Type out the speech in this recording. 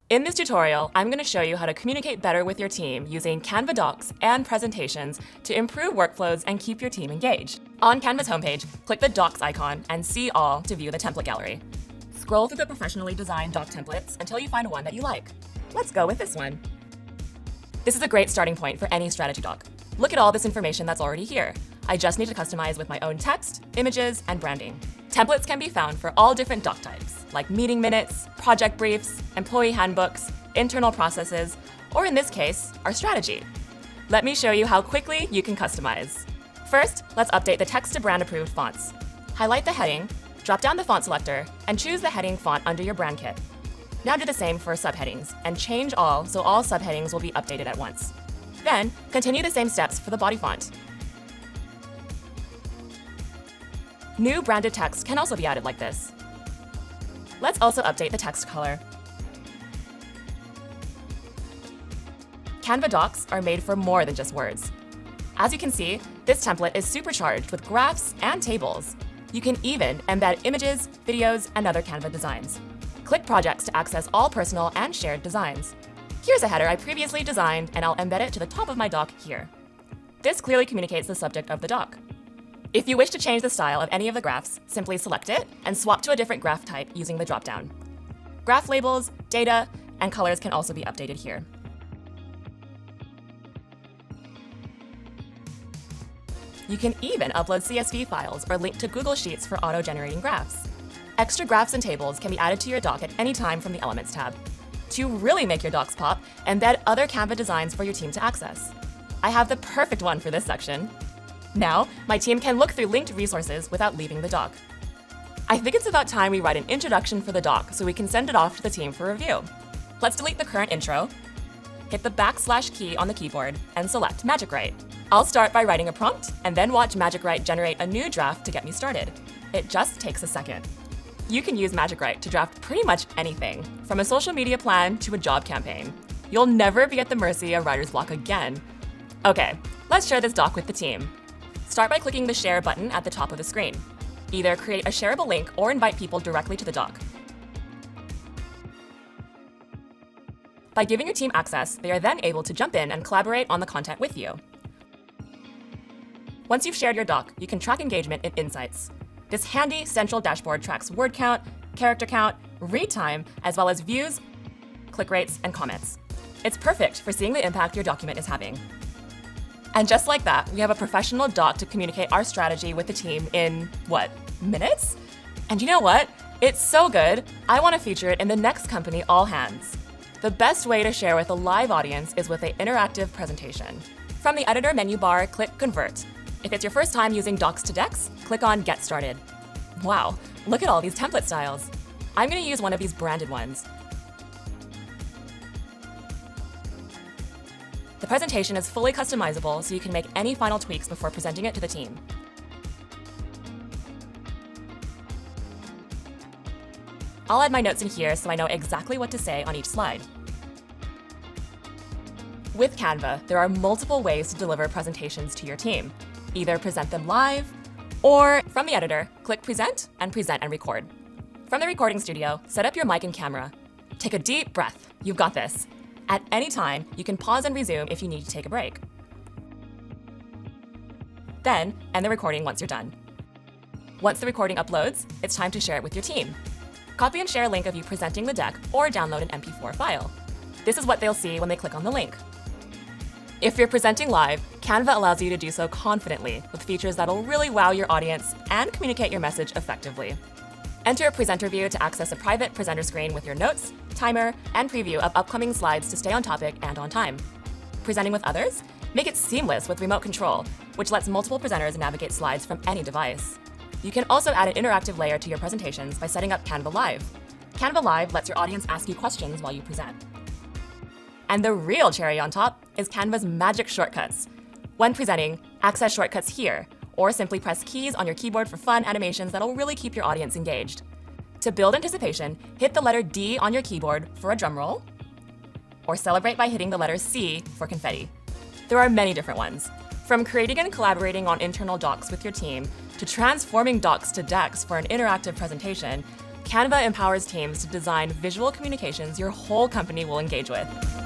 In this tutorial, I'm going to show you how to communicate better with your team using Canva docs and presentations to improve workflows and keep your team engaged. On Canva's homepage, click the docs icon and see all to view the template gallery. Scroll through the professionally designed doc templates until you find one that you like. Let's go with this one. This is a great starting point for any strategy doc. Look at all this information that's already here. I just need to customize with my own text, images, and branding. Templates can be found for all different doc types, like meeting minutes, project briefs, employee handbooks, internal processes, or in this case, our strategy. Let me show you how quickly you can customize. First, let's update the text to brand approved fonts. Highlight the heading, drop down the font selector, and choose the heading font under your brand kit. Now do the same for subheadings, and change all so all subheadings will be updated at once. Then, continue the same steps for the body font. New branded text can also be added like this. Let's also update the text color. Canva docs are made for more than just words. As you can see, this template is supercharged with graphs and tables. You can even embed images, videos, and other Canva designs. Click Projects to access all personal and shared designs. Here's a header I previously designed, and I'll embed it to the top of my doc here. This clearly communicates the subject of the doc. If you wish to change the style of any of the graphs, simply select it and swap to a different graph type using the dropdown. Graph labels, data, and colors can also be updated here. You can even upload CSV files or link to Google Sheets for auto-generating graphs. Extra graphs and tables can be added to your doc at any time from the Elements tab. To really make your docs pop, embed other Canva designs for your team to access. I have the perfect one for this section. Now, my team can look through linked resources without leaving the doc. I think it's about time we write an introduction for the doc so we can send it off to the team for review. Let's delete the current intro, hit the / key on the keyboard, and select Magic Write. I'll start by writing a prompt and then watch Magic Write generate a new draft to get me started. It just takes a second. You can use Magic Write to draft pretty much anything, from a social media plan to a job campaign. You'll never be at the mercy of writer's block again. Okay, let's share this doc with the team. Start by clicking the Share button at the top of the screen. Either create a shareable link or invite people directly to the doc. By giving your team access, they are then able to jump in and collaborate on the content with you. Once you've shared your doc, you can track engagement in Insights. This handy central dashboard tracks word count, character count, read time, as well as views, click rates, and comments. It's perfect for seeing the impact your document is having. And just like that, we have a professional doc to communicate our strategy with the team in, minutes? And you know what? It's so good, I want to feature it in the next company All Hands. The best way to share with a live audience is with an interactive presentation. From the editor menu bar, click Convert. If it's your first time using Docs to Decks, click on Get Started. Wow, look at all these template styles. I'm going to use one of these branded ones. The presentation is fully customizable, so you can make any final tweaks before presenting it to the team. I'll add my notes in here so I know exactly what to say on each slide. With Canva, there are multiple ways to deliver presentations to your team. Either present them live, or from the editor, click Present and Record. From the recording studio, set up your mic and camera. Take a deep breath. You've got this. At any time, you can pause and resume if you need to take a break. Then, end the recording once you're done. Once the recording uploads, it's time to share it with your team. Copy and share a link of you presenting the deck or download an MP4 file. This is what they'll see when they click on the link. If you're presenting live, Canva allows you to do so confidently with features that'll really wow your audience and communicate your message effectively. Enter a presenter view to access a private presenter screen with your notes, timer, and preview of upcoming slides to stay on topic and on time. Presenting with others? Make it seamless with remote control, which lets multiple presenters navigate slides from any device. You can also add an interactive layer to your presentations by setting up Canva Live. Canva Live lets your audience ask you questions while you present. And the real cherry on top is Canva's magic shortcuts. When presenting, access shortcuts here, or simply press keys on your keyboard for fun animations that'll really keep your audience engaged. To build anticipation, hit the letter D on your keyboard for a drum roll, or celebrate by hitting the letter C for confetti. There are many different ones. From creating and collaborating on internal docs with your team, to transforming docs to decks for an interactive presentation, Canva empowers teams to design visual communications your whole company will engage with.